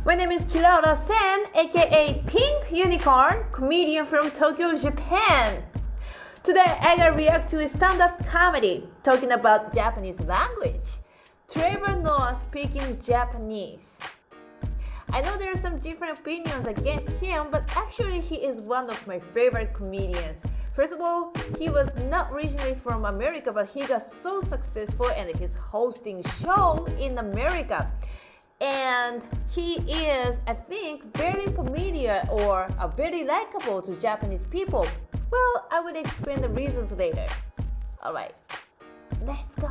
My name is Kilaura Sen, aka Pink Unicorn, comedian from Tokyo, Japan. Today I gotta react to a stand-up comedy talking about Japanese language. Trevor Noah speaking Japanese. I know there are some different opinions against him, but actually he is one of my favorite comedians. First of all, he was not originally from America, but he got so successful and he's hosting show in America. And he is, I think, very familiar or very likable to Japanese people. Well, I will explain the reasons later. Alright, let's go.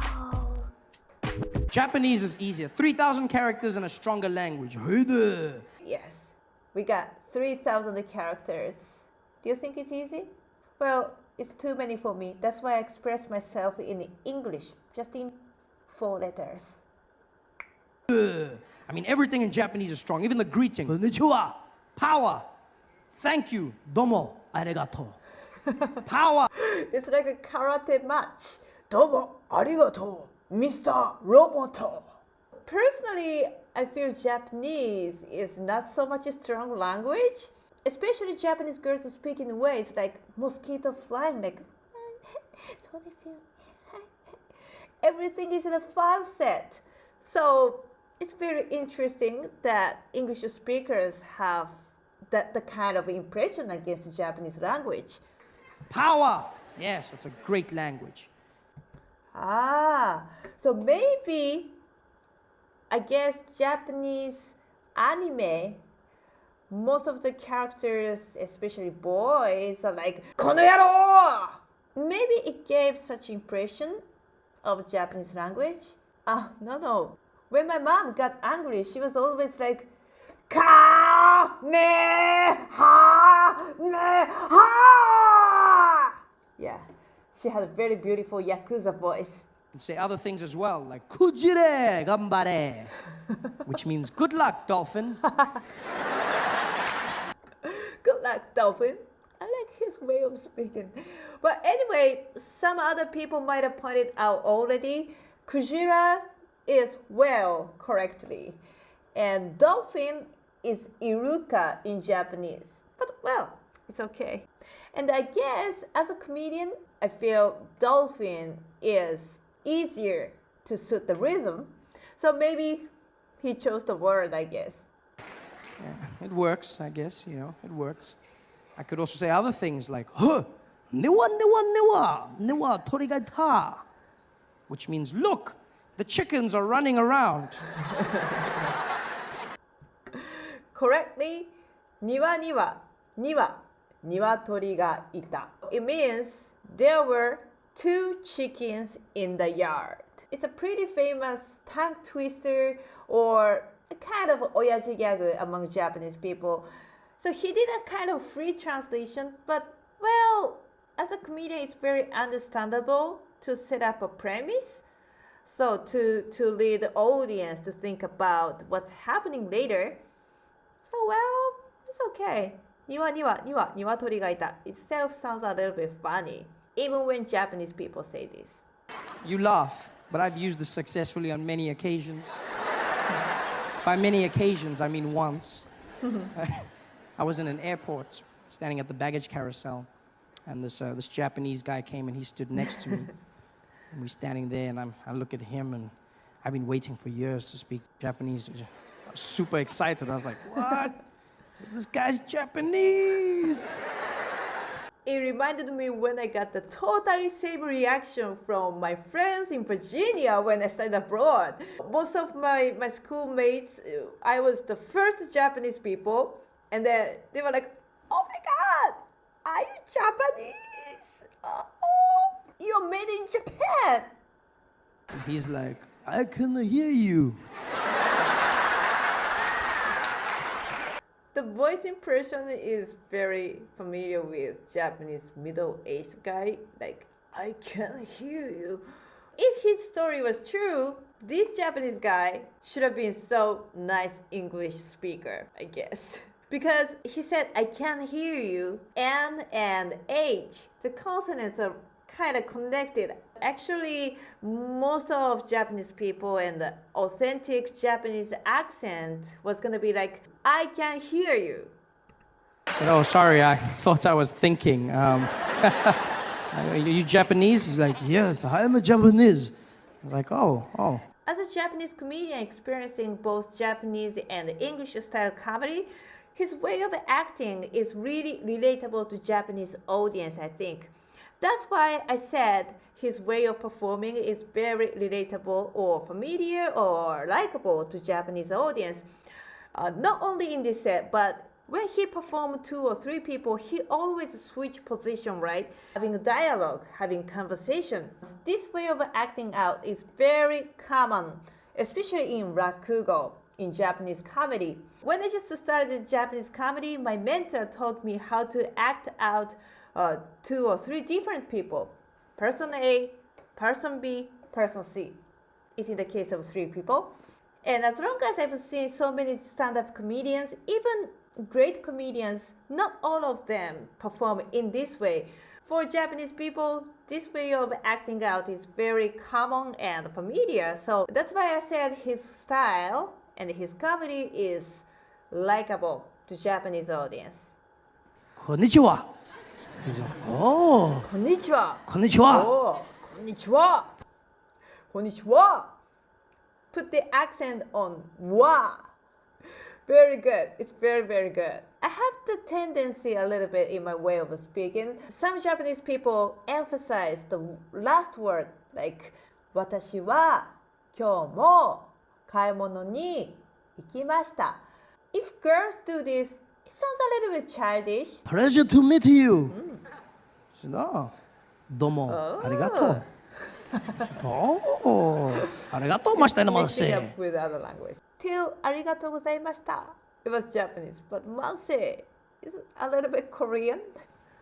Japanese is easier. 3,000 characters and a stronger language. Hey there. Yes, we got 3,000 characters. Do you think it's easy? Well, it's too many for me. That's why I express myself in English, just in 4 letters. I mean, everything in Japanese is strong. Even the greeting. Konnichiwa. Power. Thank you. Domo. Arigato. Power. It's like a karate match. Domo arigato, Mr. Roboto. Personally, I feel Japanese is not so much a strong language. Especially Japanese girls speak in ways like mosquito flying, like everything is in a falset. So it's very interesting that English speakers have that the kind of impression against the Japanese language. Power. Yes, it's a great language. So maybe, I guess Japanese anime, most of the characters, especially boys, are like, "Kono yaro!" Maybe it gave such impression of Japanese language. No. When my mom got angry, she was always like, "Ka me ha!" Yeah, she had a very beautiful Yakuza voice. And say other things as well, like kujire gambare, which means good luck, dolphin. Good luck, dolphin. I like his way of speaking. But anyway, some other people might have pointed out already, Kujira is whale correctly. And dolphin is iruka in Japanese. But well, it's okay. And I guess as a comedian, I feel dolphin is easier to suit the rhythm. So maybe he chose the word, I guess. Yeah, it works, I guess, it works. I could also say other things like, huh, niwa, torigaita, which means, look, the chickens are running around. Correctly, niwatori ga ita. It means there were 2 chickens in the yard. It's a pretty famous tongue twister or a kind of oyaji gag among Japanese people. So he did a kind of free translation, but well, as a comedian, it's very understandable to set up a premise. So to lead the audience to think about what's happening later. So well, it's okay. Niwatori ga ita itself sounds a little bit funny, even when Japanese people say this. You laugh, but I've used this successfully on many occasions. By many occasions, I mean once. I was in an airport, standing at the baggage carousel, and this Japanese guy came and he stood next to me. And we're standing there, and I look at him, and I've been waiting for years to speak Japanese. I was super excited. I was like, what? This guy's Japanese! It reminded me when I got the totally same reaction from my friends in Virginia when I studied abroad. Most of my schoolmates, I was the first Japanese people, and then they were like, "Oh my God, are you Japanese? Oh, you're made in Japan." And he's like, I can hear you. The voice impression is very familiar with Japanese middle-aged guy, like, "I can hear you." If his story was true, this Japanese guy should have been so nice English speaker, I guess. Because he said, "I can hear you," N and H. The consonants are kind of connected. Actually, most of Japanese people and the authentic Japanese accent was gonna be like, I can hear you. I said, oh, sorry, I thought I was thinking. Are you Japanese? He's like, yes, I'm a Japanese. I was like, oh. As a Japanese comedian experiencing both Japanese and English style comedy, his way of acting is really relatable to Japanese audience, I think. That's why I said his way of performing is very relatable or familiar or likable to Japanese audience. Not only in this set, but when he performed 2 or 3 people, he always switch position, right? Having dialogue, having conversation. This way of acting out is very common, especially in rakugo, in Japanese comedy. When I just started Japanese comedy, my mentor taught me how to act out 2 or 3 different people. Person A, person B, person C. Is in the case of 3 people. And as long as I've seen so many stand-up comedians, even great comedians, not all of them perform in this way. For Japanese people, this way of acting out is very common and familiar. So that's why I said his style and his comedy is likable to Japanese audience. Konnichiwa. He's like, oh. Konnichiwa. Konnichiwa. Oh, konnichiwa. Konnichiwa. Put the accent on wa. Very good. It's very, very good. I have the tendency a little bit in my way of speaking. Some Japanese people emphasize the last word, like, 私は今日も買い物に行きました. If girls do this, it sounds a little bit childish. Pleasure to meet you. She said, oh, domo, arigato. Oh, arigato, mashita no Mixing manse. up with other language. Till arigato gozaimashita. It was Japanese, but manse is a little bit Korean.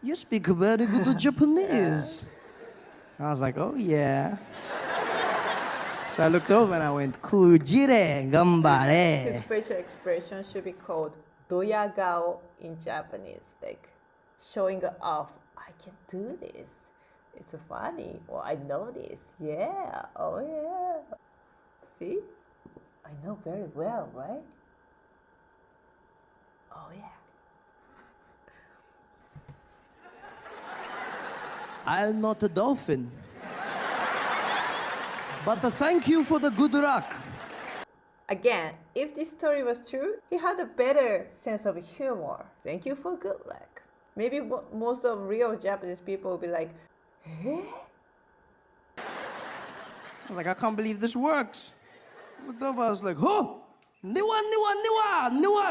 You speak very good Japanese. I was like, oh yeah. So I looked over and I went, kujire His gambare. facial expression should be called doyagao in Japanese, like showing off. I can do this. It's funny. Or I know this. Yeah. Oh yeah. See? I know very well, right? Oh yeah. I'm not a dolphin. But thank you for the good luck. Again, if this story was true, he had a better sense of humor. Thank you for good luck. Maybe most of real Japanese people will be like, eh? I was like, I can't believe this works. Looked over, I was like, oh, niwa,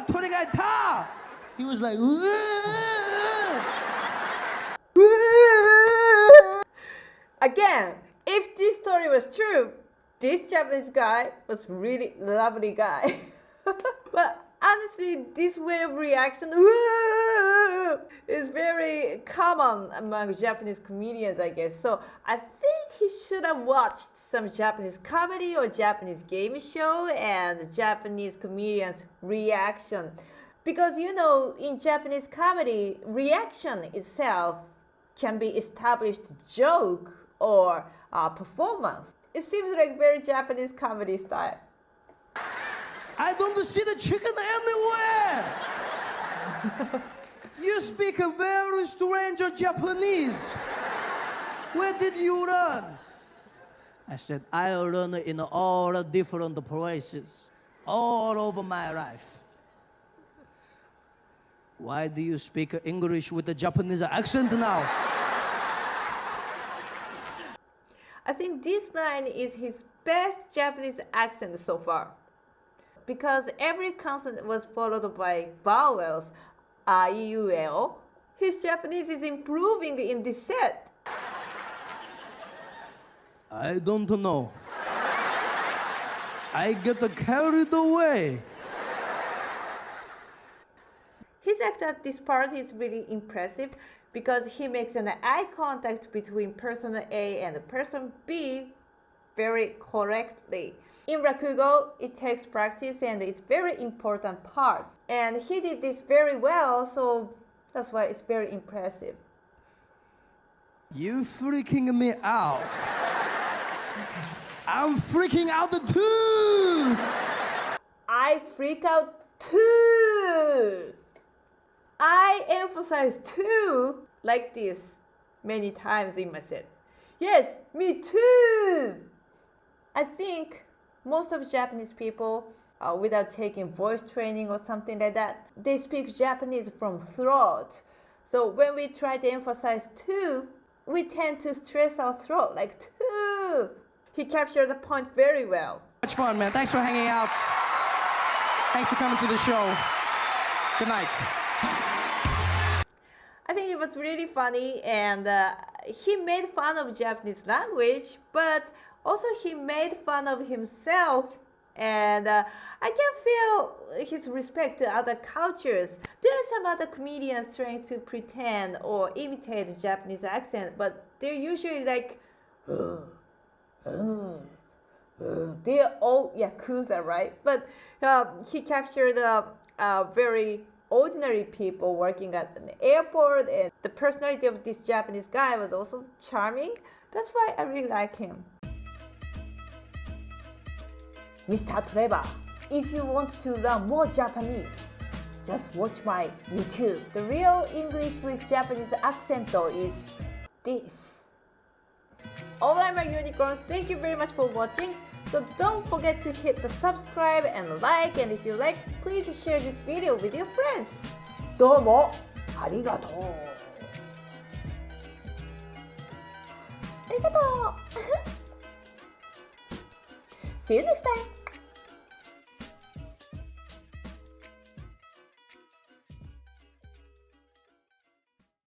toriga ita. He was like, Again, if this story was true, this Japanese guy was really lovely guy. But honestly, this way of reaction is very common among Japanese comedians, I guess. So I think he should have watched some Japanese comedy or Japanese game show and Japanese comedians' reaction. Because you know, in Japanese comedy, reaction itself can be established joke or performance. It seems like very Japanese comedy style. I don't see the chicken anywhere. You speak a very strange Japanese. Where did you learn? I said, I learned in all different places, all over my life. Why do you speak English with a Japanese accent now? I think this line is his best Japanese accent so far. Because every consonant was followed by vowels, a, I, U, E, O. His Japanese is improving in this set. I don't know. I get carried away. His act at this part is really impressive because he makes an eye contact between person A and person B very correctly. In rakugo, it takes practice and it's very important part. And he did this very well, so that's why it's very impressive. You freaking me out. I'm freaking out the too. I freak out too. I emphasize too like this many times in my set. Yes, me too. I think most of Japanese people, without taking voice training or something like that, they speak Japanese from throat. So when we try to emphasize too, we tend to stress our throat like too. He captured the point very well. Much fun, man. Thanks for hanging out. Thanks for coming to the show. Good night. I think it was really funny, and he made fun of Japanese language, but also he made fun of himself, and I can feel his respect to other cultures. There are some other comedians trying to pretend or imitate the Japanese accent, but they're usually like, they're all Yakuza, right? But he captured very ordinary people working at an airport, and the personality of this Japanese guy was also charming. That's why I really like him. Mr. Trevor, if you want to learn more Japanese, just watch my YouTube. The real English with Japanese accent though is this. Alright, my unicorns, thank you very much for watching. So don't forget to hit the subscribe and like, and if you like, please share this video with your friends. どうもありがとう。ありがとう。See you next time.